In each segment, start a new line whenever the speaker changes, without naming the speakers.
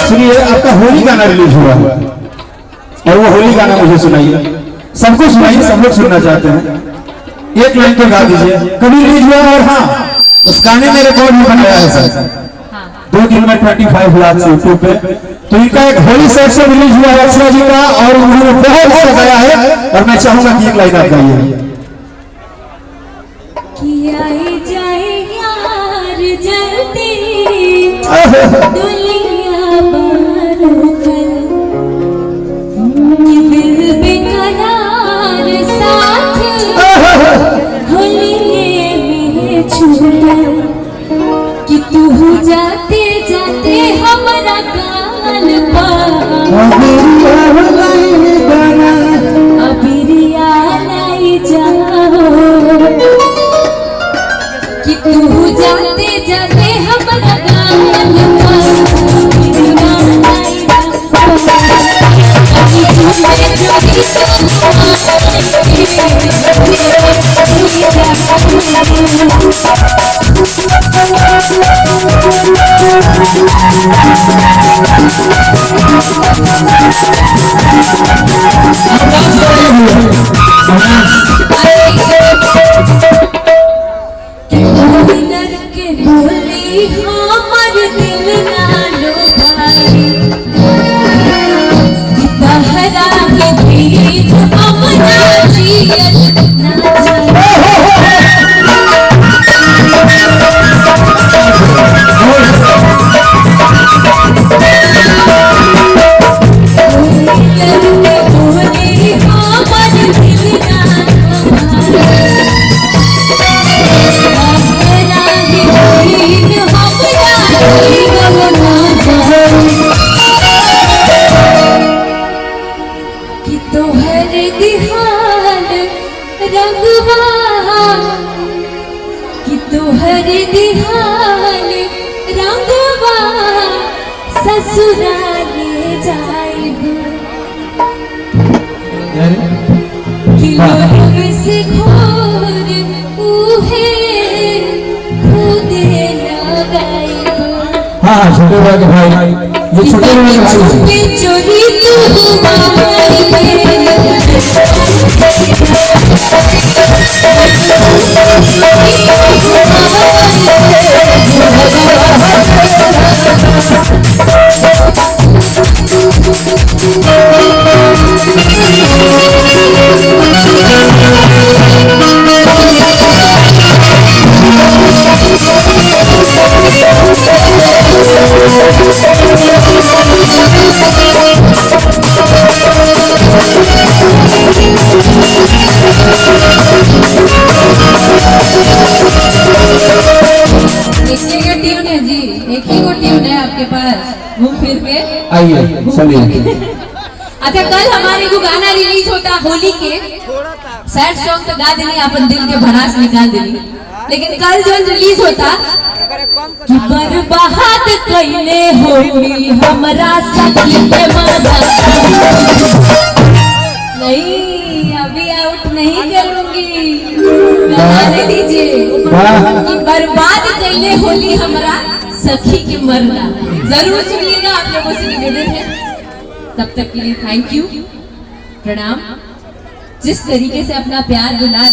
सुनिए, आपका होली गाना रिलीज हुआ और वो होली गाना मुझे सुनाइए, सबको सुनाइए, सब लोग सुनना चाहते हैं। एक लाइन तो गा दीजिए, कभी रिलीज हुआ। और हाँ, उस गाने में रिकॉर्ड भी बनाया है सर, 2 दिन में 25 लाख से यूट्यूब पे। तो इनका एक होली सेट से रिलीज हुआ है अक्षरा जी का, और उन्होंने बहुत अच्छा गाया है। और मैं चाहूंगा कि एक लाइन आप गाइए।
कि तू जाते जाते हमारा कान अबिरिया लाई जाओ, कि तू जाते जाते हमारा कान के बोली हमर दिल ना लो भाई, तहरा के प्रीत हमरा जियल ना कि तोहर दिहाल रंगवा, कि तोहर दिहाल रंगवा ससुराले जाइब, कि लोग से घोर उहे खुदे लगाइब।
हाँ छोटे भाई, ये छोटे भाई
चोरी तू ट्यून है जी, एक ही वो ट्यून है आपके पास, घूम फिर के
आइए चलिए।
अच्छा, कल हमारे को गाना रिलीज होता होली के, सैड सॉन्ग तो गा देनी, अपन दिल के भड़ास निकाल देनी, लेकिन कल जो रिलीज होता कि बर्बाद कइले होली हमरा सखी के मजा। नहीं, अभी आउट नहीं करूंगी, गाने दीजिए कि बर्बाद कइले होली हमरा सखी के मरना। जरूर सुनिएगा, आप लोगों से निवेदन है। तब तक के लिए थैंक यू, प्रणाम। जिस तरीके से अपना प्यार दुलार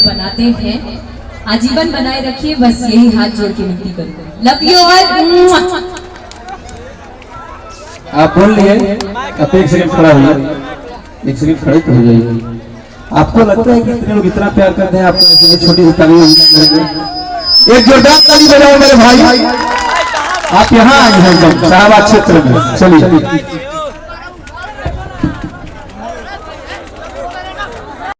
बनाते हैं, आजीवन बनाए रखिए, बस यही हाथ जोड़ के विनती करूंगा। Love you all.
आप बोल लिए, अब एक सेकंड खड़ा होइए, एक सेकंड खड़े तो हो जाइए। आपको लगता है कि इतने लोग इतना प्यार करते हैं आपको, ऐसे छोटी सी ताली बजाएंगे? एक जोरदार ताली बजाओ मेरे भाई। आप यहाँ आए हैं एकदम शाहबाद क्षेत्र में, चलिए।